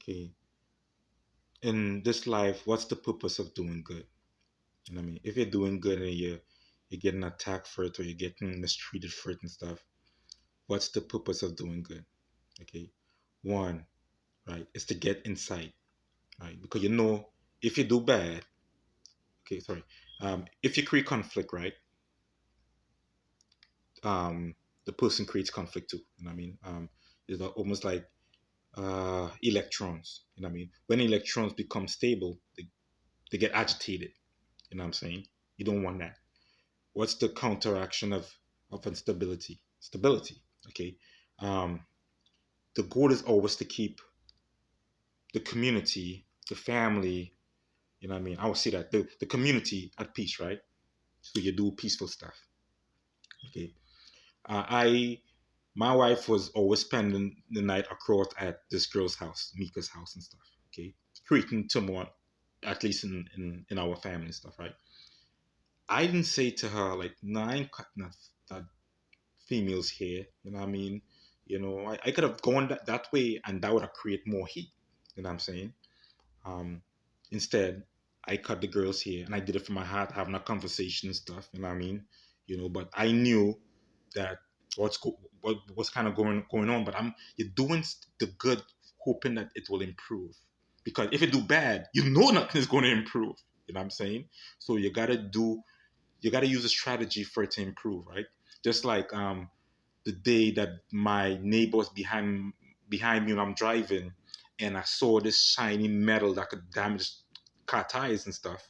Okay, in this life, what's the purpose of doing good? You know what I mean? If you're doing good and you're getting attacked for it or you're getting mistreated for it and stuff, what's the purpose of doing good? Okay, one, right, is to get insight, right? Because you know, if you do bad, okay, sorry, if you create conflict, right, um, the person creates conflict too. You know what I mean? It's almost like electrons. You know what I mean? When electrons become stable, they get agitated. You know what I'm saying? You don't want that. What's the counteraction of instability? Stability. Okay. Um, the goal is always to keep the community, the family. You know what I mean? I would say that the community at peace, right? So you do peaceful stuff. Okay. I my wife was always spending the night across at this girl's house, Mika's house and stuff. Okay, creating turmoil, at least in our family and stuff, right? I didn't say to her like, "No, I ain't cutting that females here." You know what I mean? You know, I could have gone that way, and that would have created more heat. You know what I'm saying? Um, Instead, I cut the girls here, and I did it from my heart, having a conversation and stuff. You know what I mean? You know, but I knew that what's kind of going on. But you're doing the good, hoping that it will improve. Because if you do bad, you know nothing is going to improve. You know what I'm saying? So you gotta use a strategy for it to improve, right? Just like the day that my neighbor was behind me when I'm driving, and I saw this shiny metal that could damage car tires and stuff,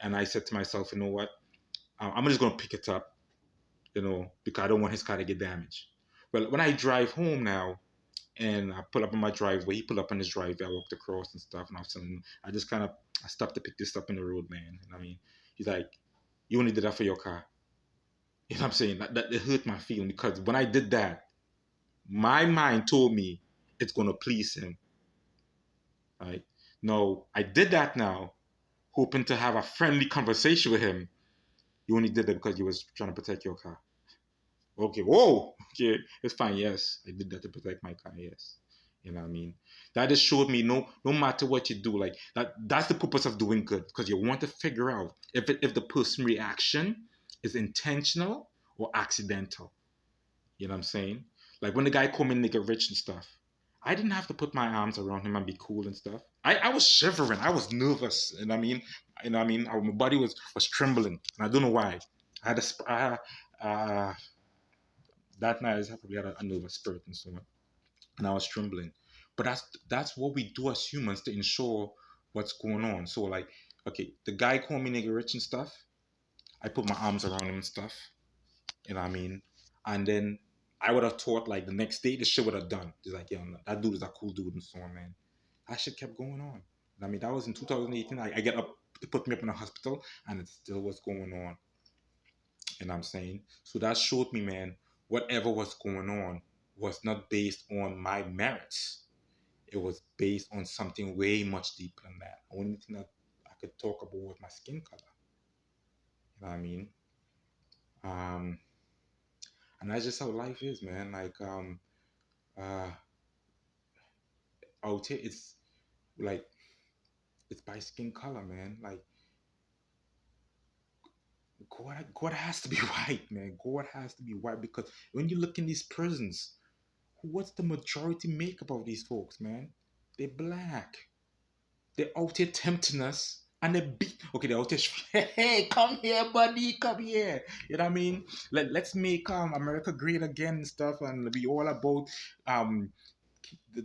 and I said to myself, you know what? I'm just gonna pick it up, you know, because I don't want his car to get damaged. Well, when I drive home now and I pull up on my driveway, he pulled up on his driveway, I walked across and stuff, and I was telling him, I stopped to pick this up in the road, man. And I mean, he's like, you only did that for your car. You know what I'm saying? That it hurt my feeling because when I did that, my mind told me it's going to please him, right? No, I did that now, hoping to have a friendly conversation with him. You only did that because you was trying to protect your car. Okay, whoa, okay, it's fine. Yes, I did that to protect my car. Yes, you know what I mean. That just showed me no matter what you do, like that's the purpose of doing good because you want to figure out if the person reaction is intentional or accidental. You know what I'm saying? Like when the guy called me nigga rich and stuff, I didn't have to put my arms around him and be cool and stuff. I was shivering. I was nervous. And I mean, my body was trembling. And I don't know why. I had that night I probably had a nervous spirit and so on. And I was trembling. But that's what we do as humans to ensure what's going on. So like, okay, the guy called me nigga rich and stuff. I put my arms around him and stuff. You know what I mean? And then I would have thought like the next day the shit would have done. It's like, yeah, no, that dude is a cool dude and so on, man. That shit kept going on. I mean, that was in 2018. I get up, they put me up in a hospital, and it still was going on. And I'm saying, so that showed me, man, whatever was going on was not based on my merits. It was based on something way much deeper than that. The only thing that I could talk about was my skin color. You know what I mean? Um, and that's just how life is, man. Like, uh, out here, like it's by skin color, man. Like God has to be white, man. God has to be white because when you look in these prisons, what's the majority makeup of these folks, man? They're black. They're out here tempting us. And they beat. Okay, they're out here. Hey, come here, buddy. Come here. You know what I mean? Let's make America great again and stuff, and be all about um the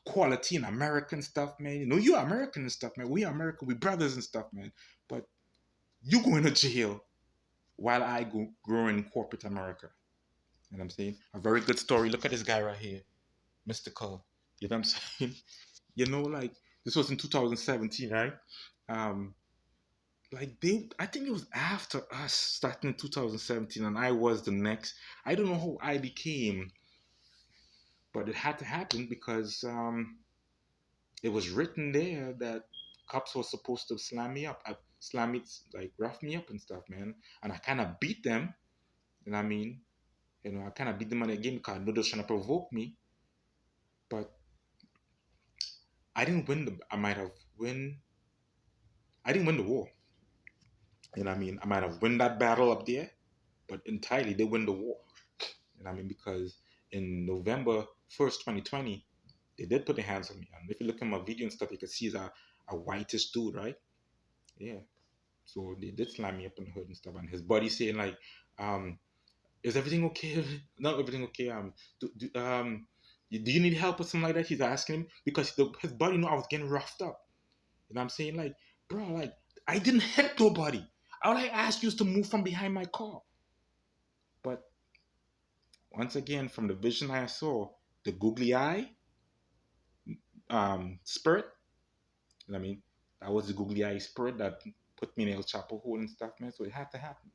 quality in American stuff, man. You know, you're American and stuff, man. We are American. We brothers and stuff, man. But you going to jail while I go growing in corporate America. You know what I'm saying? A very good story. Look at this guy right here, Mystical. You know what I'm saying? You know, like this was in 2017, right? Um, like I think it was after us starting in 2017, and I was the next. I don't know who I became, but it had to happen because it was written there that cops were supposed to slam me up, slam it, like rough me up and stuff, man. And I kind of beat them. You know what I mean? You know, I kind of beat them on the game because I know they're trying to provoke me. But I didn't win the. I might have win. I didn't win the war. You know what I mean? I might have won that battle up there, but entirely they win the war. You know what I mean? Because in November 1st, 2020, they did put their hands on me. And if you look at my video and stuff, you can see he's a whitish dude, right? Yeah. So they did slam me up in the hood and stuff. And his buddy saying like, um, is everything okay? Not everything okay. Do you need help or something like that? He's asking him because his buddy knew I was getting roughed up. You know what I'm saying? Like, bro, like, I didn't hit nobody. All I asked you is to move from behind my car. But once again, from the vision I saw, the googly eye spirit, you know what I mean? That was the googly eye spirit that put me in El Chapo hole and stuff, man. So it had to happen.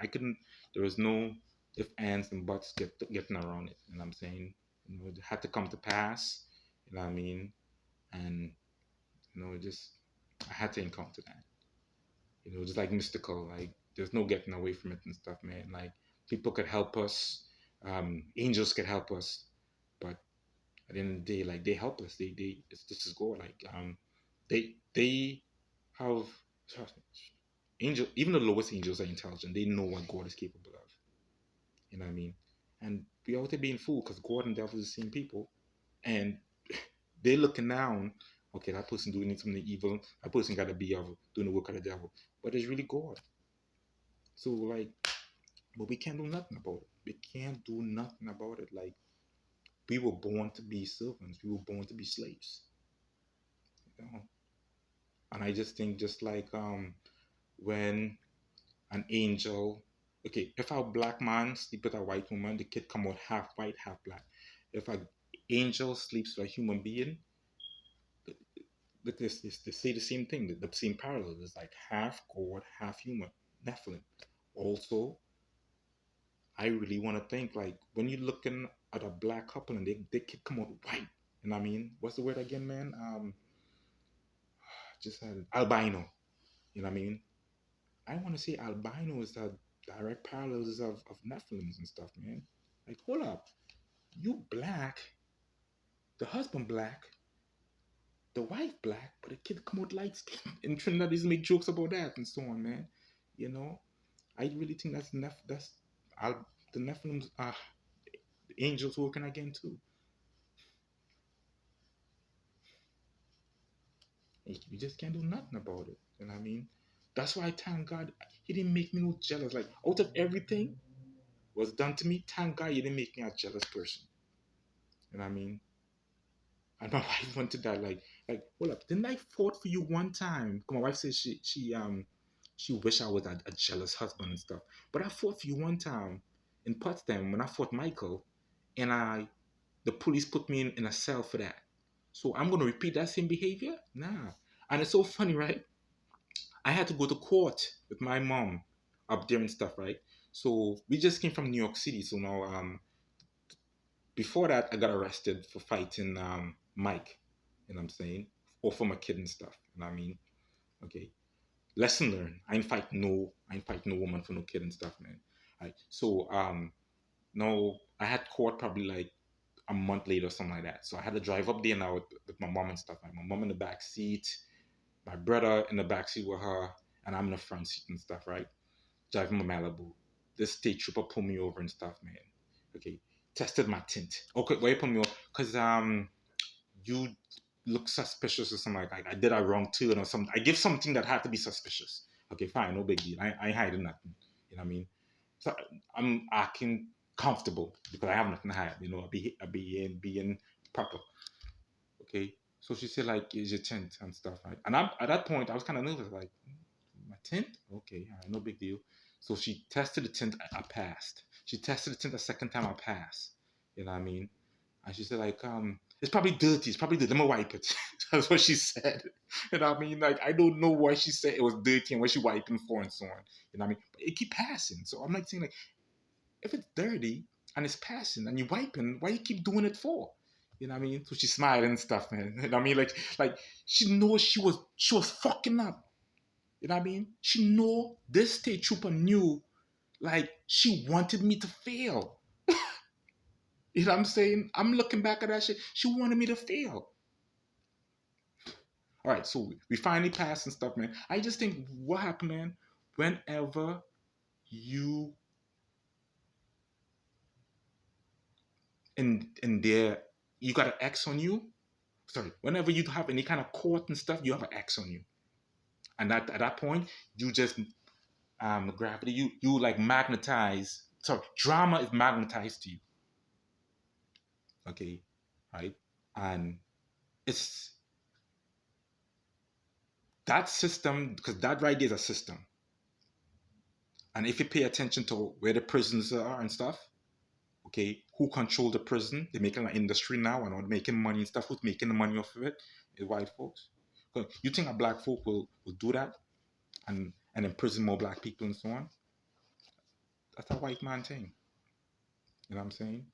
I couldn't, there was no if, ands, and buts getting around it. You know what I'm saying? You know, it had to come to pass. You know what I mean? And, you know, just, I had to encounter that. You know, just like mystical, like there's no getting away from it and stuff, man. Like people could help us, angels could help us, but at the end of the day, like they help us. This is God. Like they have angel. Even the lowest angels are intelligent. They know what God is capable of. You know what I mean? And we out there being fooled because God and devil is the same people, and they're looking down. Okay, that person doing something evil. That person got to be doing the work of the devil, but it's really God. So like, but we can't do nothing about it. We can't do nothing about it. Like we were born to be servants. We were born to be slaves. You know? And I just think just like when an angel, okay, if a black man sleep with a white woman, the kid come out half white, half black. If an angel sleeps with a human being, they say the same thing, the same parallel. It's like half God, half human, Nephilim. Also, I really want to think like when you're looking at a black couple and they could come out white. You know what I mean? What's the word again, man? Just albino. You know what I mean? I want to say albino is the direct parallels of Nephilims and stuff, man. Like, hold up, you black, the husband black, the wife black, but the kid come out light skin. And Trinidad is make jokes about that and so on, man. You know, I really think that's the Nephilims are the angels working again too. You just can't do nothing about it. You know what I mean? That's why I thank God He didn't make me no jealous. Like out of everything was done to me, thank God He didn't make me a jealous person. You know what I mean? And my wife wanted that, like, hold up, didn't I fought for you one time? My wife says she wish I was a jealous husband and stuff. But I fought for you one time in Potsdam when I fought Michael, and the police put me in a cell for that. So I'm gonna repeat that same behavior? Nah. And it's so funny, right? I had to go to court with my mom up there and stuff, right? So we just came from New York City, so now before that I got arrested for fighting Mike, you know what I'm saying? Or for my kid and stuff. You know what I mean? Okay. Lesson learned. I ain't fight no woman for no kid and stuff, man. Right. So no, I had court probably like a month later or something like that. So I had to drive up there now with my mom and stuff. Like my mom in the back seat, my brother in the back seat with her, and I'm in the front seat and stuff, right? Driving my Malibu. This state trooper pulled me over and stuff, man. Okay. Tested my tint. Okay, why you pull me over? Because you look suspicious or something like that. I did a wrong turn or something. I give something that had to be suspicious. Okay, fine, no big deal. I ain't hiding nothing. You know what I mean? So I'm acting comfortable because I have nothing to hide. You know, I be being proper. Okay. So she said like, "Is your tint and stuff?" Right? And at that point I was kind of nervous, like, my tint? Okay, all right, no big deal. So she tested the tint, I passed. She tested the tint the second time, I passed. You know what I mean? And she said, like, it's probably dirty. It's probably dirty. Let me wipe it. That's what she said. You know what I mean? Like, I don't know why she said it was dirty and what she wiping for and so on. You know what I mean? But it keep passing. So I'm like saying, like, if it's dirty and it's passing and you're wiping, why you keep doing it for? You know what I mean? So she's smiling and stuff, man. You know what I mean? Like she knows she was fucking up. You know what I mean? She know this state trooper knew, like, she wanted me to fail. You know what I'm saying? I'm looking back at that shit. She wanted me to fail. All right, so we finally passed and stuff, man. I just think what happened, man. Whenever you in there, you got an X on you. Sorry, whenever you have any kind of court and stuff, you have an X on you, and at that point, you just gravity, you like magnetize. Sorry, drama is magnetized to you. Okay, right, and it's that system because that right there is a system. And if you pay attention to where the prisons are and stuff, okay, who control the prison? They're making an industry now and are making money and stuff. Who's making the money off of it? Is white folks. You think a black folk will do that and imprison more black people and so on? That's a white man thing. You know what I'm saying?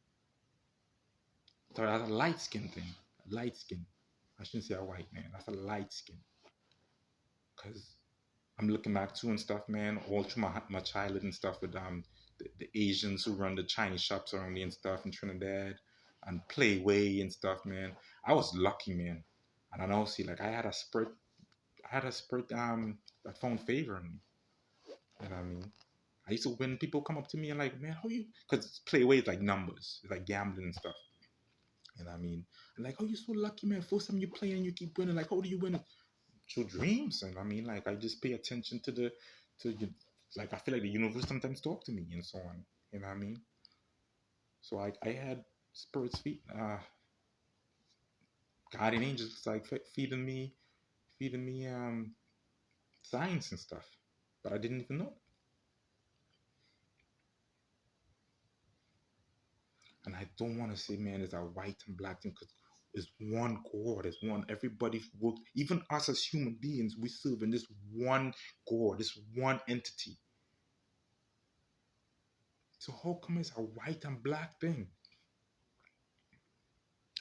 So that's a light skin thing. A light skin. I shouldn't say a white man. That's a light skin. Because I'm looking back too and stuff, man, all through my childhood and stuff with the Asians who run the Chinese shops around me and stuff in Trinidad and Playway and stuff, man. I was lucky, man. And I know, see, like I had a spirit that found favor in me. You know what I mean? I used to when people come up to me and like, man, how you? Because Playway is like numbers, it's like gambling and stuff. You know what I mean? And like, oh, you so lucky, man. First time you play and you keep winning. Like, how do you win? Through dreams. And I mean, like, I just pay attention to like, I feel like the universe sometimes talk to me and so on. You know what I mean? So I had spirits guardian angels like feeding me science and stuff, but I didn't even know. And I don't want to say, man, it's a white and black thing because it's one God, it's one. Everybody's work, even us as human beings, we serve in this one God, this one entity. So how come it's a white and black thing?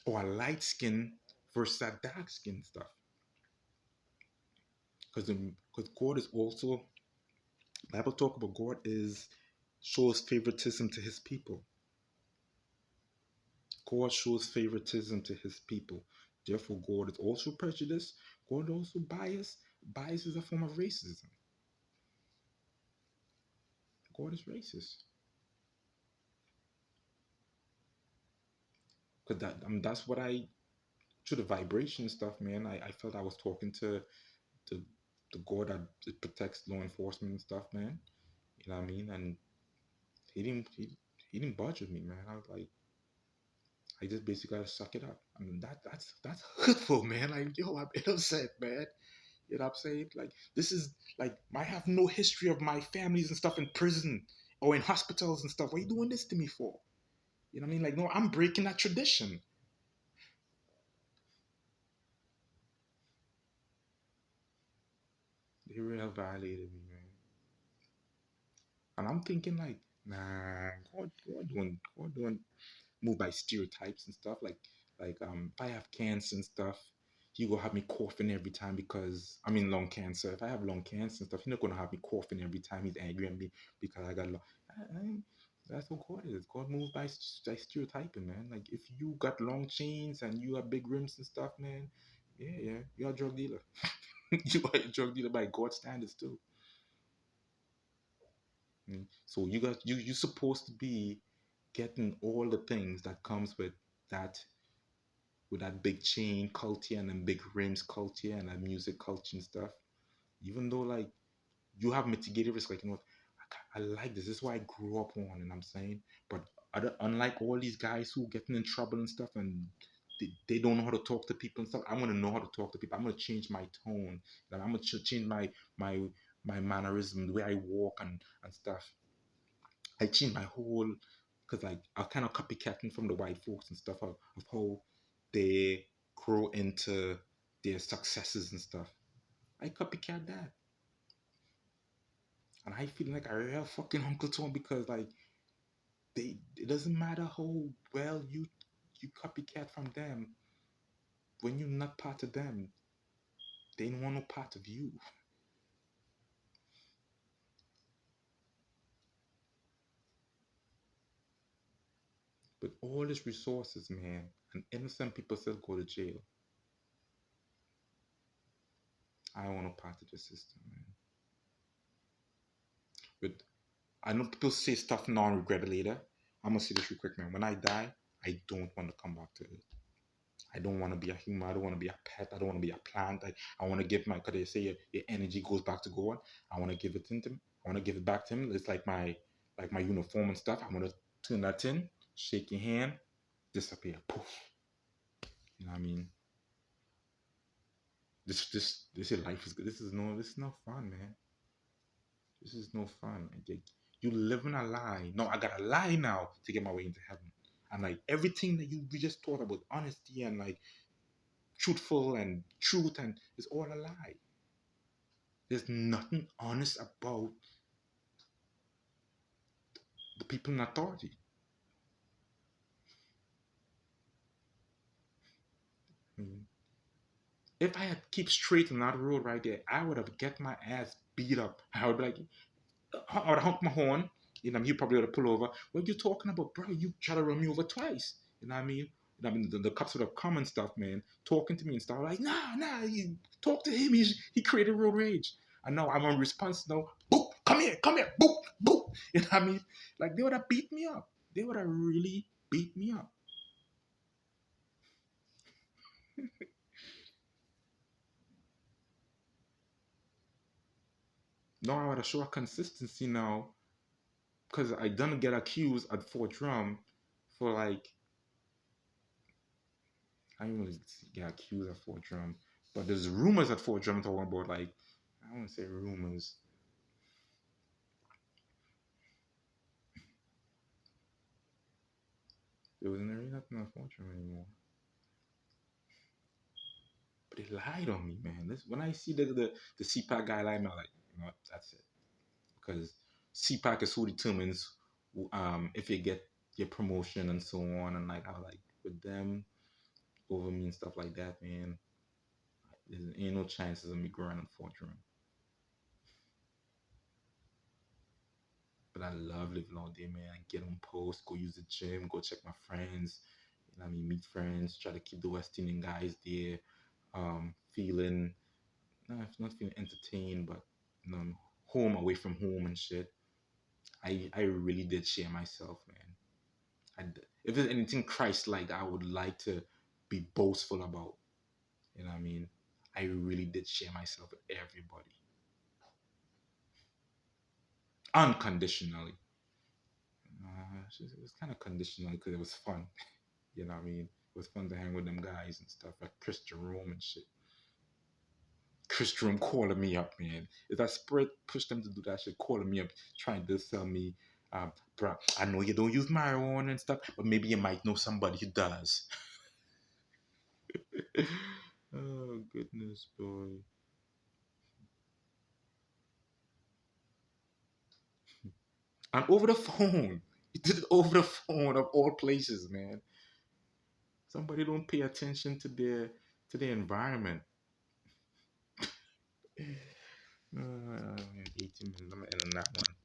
Or a light skin versus a dark skin stuff? Because God is also Bible talk about God is shows favoritism to his people. God shows favoritism to his people. Therefore, God is also prejudiced. God also bias. Bias is a form of racism. God is racist. Because that's what I through the vibration stuff, man. I felt I was talking to the God that protects law enforcement and stuff, man. You know what I mean? And he didn't budge with me, man. I was like, I just basically gotta suck it up. I mean that's hurtful, man. Like, yo, I'm innocent, man. You know what I'm saying? Like, this is like I have no history of my families and stuff in prison or in hospitals and stuff. What are you doing this to me for? You know what I mean? Like, no, I'm breaking that tradition. They real violated me, man. And I'm thinking like, nah, God don't move by stereotypes and stuff. If I have cancer and stuff, he gonna have me coughing every time because I'm in lung cancer. If I have lung cancer and stuff, he's not gonna have me coughing every time he's angry at me because I got lung. That's what God is. God moves by stereotyping, man. Like if you got long chains and you have big rims and stuff, man, yeah, you're a drug dealer. You are a drug dealer by God's standards too. So you supposed to be getting all the things that comes that with that big chain culture and then big rims culture and that music culture and stuff. Even though like you have mitigated risk, like I like this. This is what I grew up on, and I'm saying, but unlike all these guys who getting in trouble and stuff, and they don't know how to talk to people and stuff. I'm gonna know how to talk to people. I'm gonna change my tone. And I'm gonna change my my mannerism, the way I walk and stuff. I changed my whole because like I kind of copycatting from the white folks and stuff of how they grow into their successes and stuff. I copycat that, and I feel like a real fucking Uncle Tom because like it doesn't matter how well you copycat from them when you're not part of them, they don't want no part of you. But all these resources, man, and innocent people still go to jail. I don't want to part of the system, man. But I know people say stuff now and regret it later. I'm gonna say this real quick, man. When I die, I don't want to come back to it. I don't want to be a human. I don't want to be a pet. I don't want to be a plant. I want to give my, because they say your energy goes back to God. I want to give it to him. I want to give it back to him. It's like my uniform and stuff. I want to turn that in, shake your hand, disappear. Poof. You know what I mean? This is life is good. This is no fun, man. This is no fun. You living a lie. No, I gotta lie now to get my way into heaven. And like everything that we just taught about honesty and like truthful and truth and it's all a lie. There's nothing honest about the people in authority. I mean, if I had keep straight on that road right there, I would have get my ass beat up. I would be like, I would honk my horn. You know, you probably would have pulled over. What are you talking about, bro? You try to run me over twice. You know what I mean? The cops would have come and stuff, man, talking to me and stuff like, nah, you talk to him. He created road rage. I know I'm on response now. Boop, come here, boop, boop. You know what I mean? Like they would have beat me up. They would have really beat me up. Now I would have show a consistency now because I done get accused at Fort Drum for like I didn't really get accused at Fort Drum, but there's rumors at Fort Drum talking about like I don't want to say rumors. There wasn't really nothing at Fort Drum anymore. But they lied on me, man. When I see the CPAC guy lie, I'm like, you know what, that's it. Because CPAC is who determines if you get your promotion and so on. And like I was like with them over me and stuff like that, man. There ain't no chances of me growing in Fort Drum. But I love living all day, man. Get on post, go use the gym, go check my friends. You know what I mean? Meet friends, try to keep the West Indian guys there. Feeling, no, not feeling entertained, but home away from home and shit. I really did share myself, man. If there's anything Christ-like I would like to be boastful about, you know what I mean? I really did share myself with everybody. Unconditionally. It was kind of conditional because it was fun. You know what I mean? It was fun to hang with them guys and stuff like Chris Jerome and shit. Chris Jerome calling me up, man. If that spirit pushed them to do that shit, calling me up, trying to sell me, bro, I know you don't use marijuana and stuff, but maybe you might know somebody who does. Oh, goodness, boy. And over the phone. He did it over the phone of all places, man. Somebody don't pay attention to their environment. 18 minutes. I'm gonna end on that one.